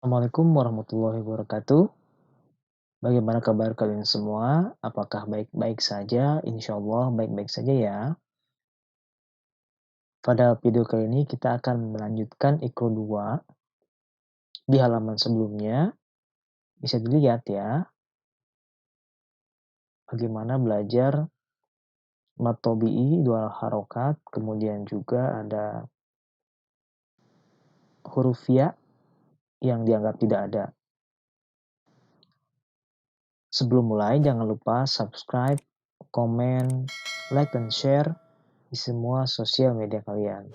Assalamualaikum warahmatullahi wabarakatuh. Bagaimana kabar kalian semua? Apakah baik-baik saja? Insya Allah baik-baik saja ya. Pada video kali ini kita akan melanjutkan Ikro 2 di halaman sebelumnya. Bisa dilihat ya, bagaimana belajar mad tobi'i, dua harokat, kemudian juga ada huruf ya yang dianggap tidak ada. Sebelum mulai, jangan lupa subscribe, komen, like, dan share di semua sosial media kalian.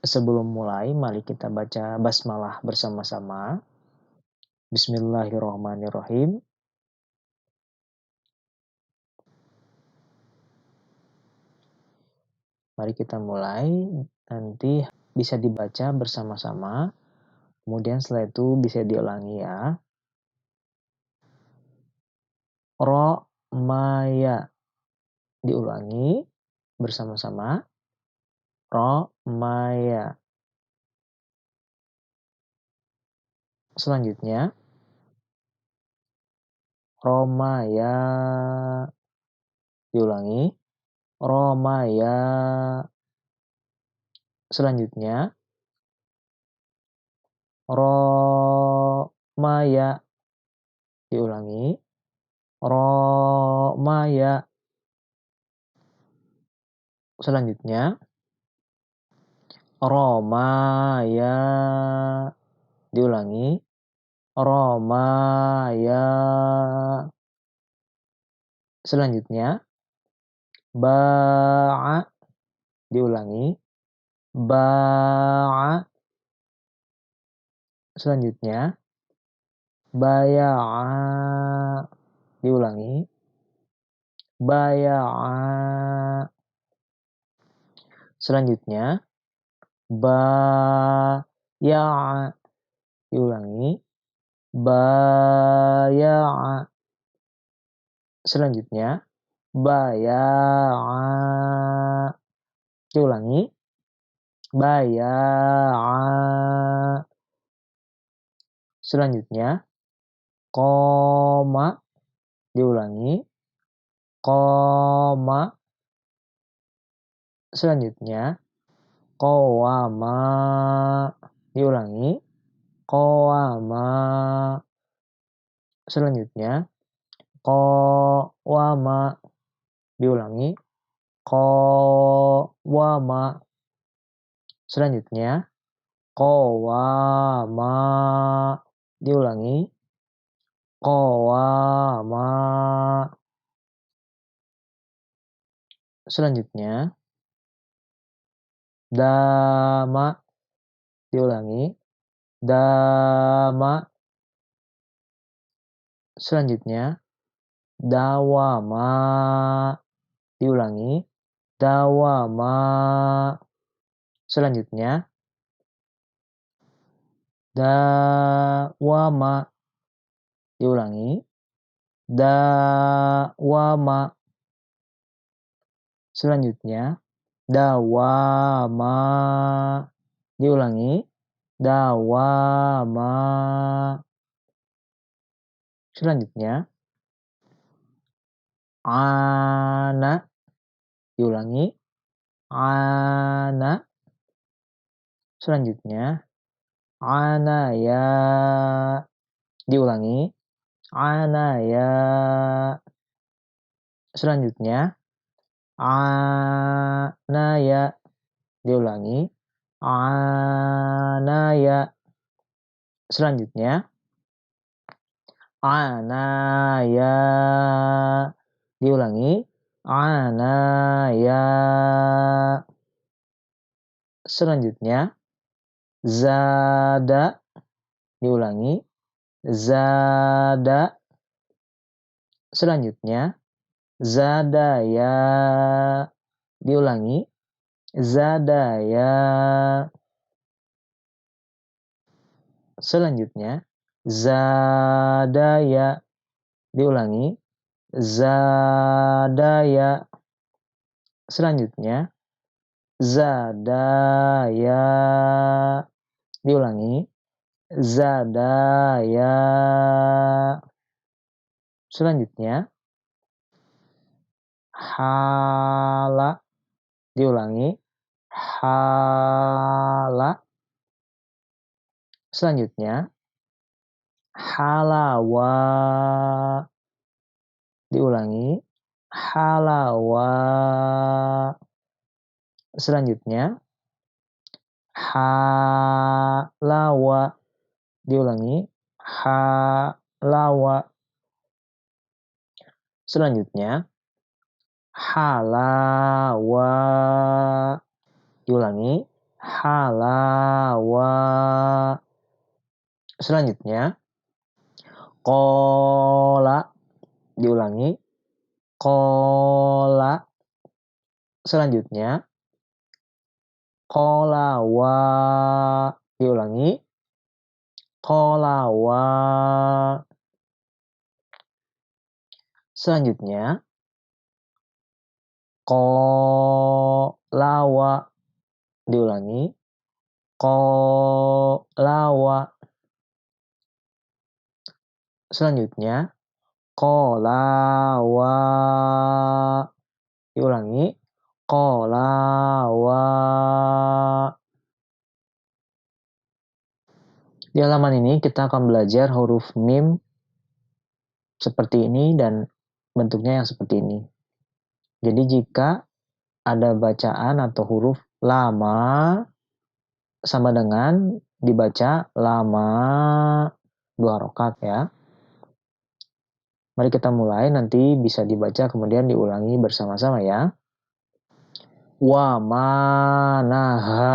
Sebelum mulai, mari kita baca basmalah bersama-sama. Bismillahirrahmanirrahim. Mari kita mulai, nanti bisa dibaca bersama-sama. Kemudian setelah itu bisa diulangi ya. Ro, maya. Diulangi bersama-sama. Ro, maya. Selanjutnya, Romaya. Diulangi. Romaya. Selanjutnya, Romaya. Diulangi. Romaya. Selanjutnya, Romaya. Diulangi. Romaya. Selanjutnya, Ba'a. Diulangi. Ba'a. Selanjutnya, Baya'a. Diulangi. Baya'a. Selanjutnya, Baya'a. Diulangi. Baya'a. Selanjutnya, Baya'a. Diulangi. Baya'a. Selanjutnya, Qoma. Diulangi. Qoma. Selanjutnya, Qawama. Diulangi. Qawama. Selanjutnya, Qawama. Diulangi. Qawama. Selanjutnya, Qawama. Diulangi. Qawama. Selanjutnya, Dama. Diulangi. Dama. Selanjutnya, Dawama. Diulangi. Dawama. Selanjutnya, Dawama. Diulangi. Dawama. Selanjutnya, Dawama. Diulangi. Dawama. Selanjutnya, Ana. Diulangi. Ana. Selanjutnya, Anaya. Diulangi. Anaya. Selanjutnya, Anaya. Diulangi. Anaya. Selanjutnya, Anaya. Diulangi. Anaya. Selanjutnya, Zada. Diulangi. Zada. Selanjutnya, Zadaya. Diulangi. Zadaya. Selanjutnya, Zadaya. Diulangi. Zadaya. Selanjutnya, zadaya. Diulangi, zadaya. Selanjutnya, hala. Diulangi, hala. Selanjutnya, halawa. Diulangi, halawa. Selanjutnya, halawa. Diulangi, halawa. Selanjutnya, halawa. Diulangi, halawa. Selanjutnya, kola. Diulangi, kola. Selanjutnya, qolawa. Diulangi, qolawa. Selanjutnya, qolawa. Diulangi, qolawa. Selanjutnya, qolawa. Diulangi, qolawa. Di halaman ini kita akan belajar huruf mim seperti ini dan bentuknya yang seperti ini. Jadi jika ada bacaan atau huruf lama sama dengan dibaca lama 2 rakaat ya. Mari kita mulai, nanti bisa dibaca kemudian diulangi bersama-sama ya. Wa manaha.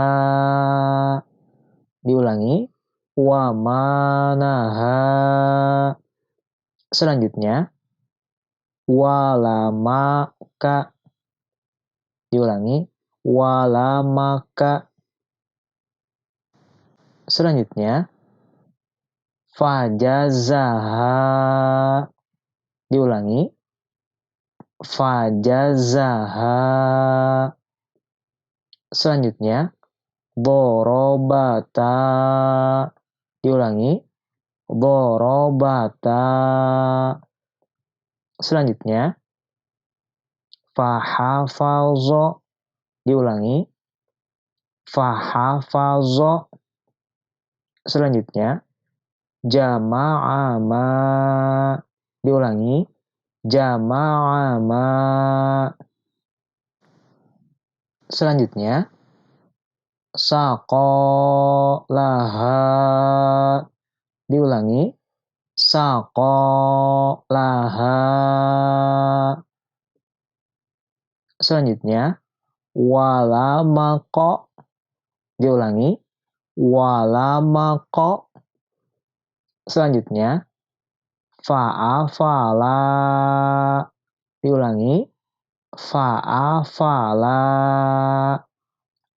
Diulangi, wa manaha. Selanjutnya, walamaka. Diulangi, walamaka. Selanjutnya, fajazaha. Diulangi, fajazaha. Selanjutnya, dorobata. Diulangi, dorobata. Selanjutnya, fahafazo. Diulangi, fahafazo. Selanjutnya, jama'ama. Diulangi, jama'ama. Selanjutnya, saqolaha. Diulangi, saqolaha. Selanjutnya, walamako. Diulangi, walamako. Selanjutnya, fa'afala. Diulangi, fa'afala.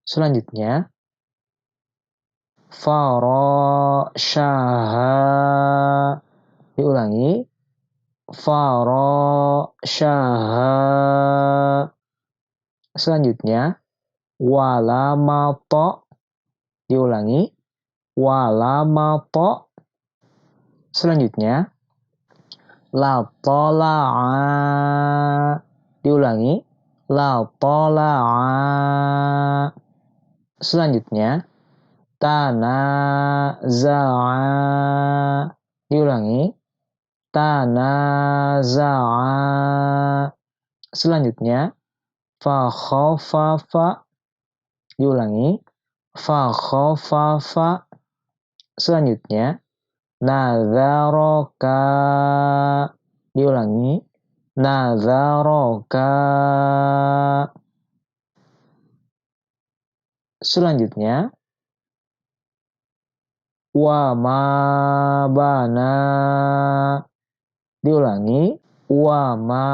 Selanjutnya, farasyaha. Diulangi, farasyaha. Selanjutnya, walamato. Diulangi, walamato. Selanjutnya, latola'a. Diulangi, latola'a. Selanjutnya, tanaza'a. Diulangi, tanaza'a. Selanjutnya, fakhafafa. Diulangi, fakhafafa. Selanjutnya, nadzaroka. Diulangi, nadzaroka. Selanjutnya, wa ma bana. Diulangi, wa ma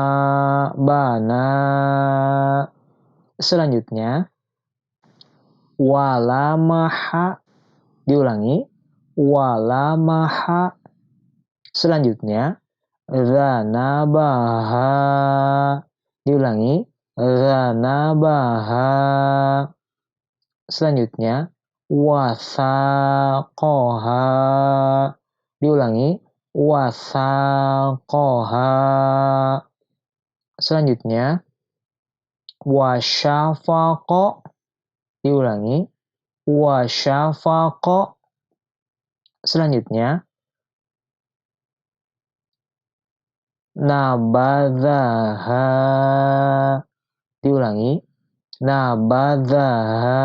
bana. Selanjutnya, walamaha. Diulangi, walamaha. Selanjutnya, dzanabaha. Diulangi, dzanabaha. Selanjutnya, wasaqoha. Diulangi, wasaqoha. Selanjutnya, wasyafaqo. Diulangi, wasyafaqo. Selanjutnya, nabadzaha. Diulangi, nabadzaha.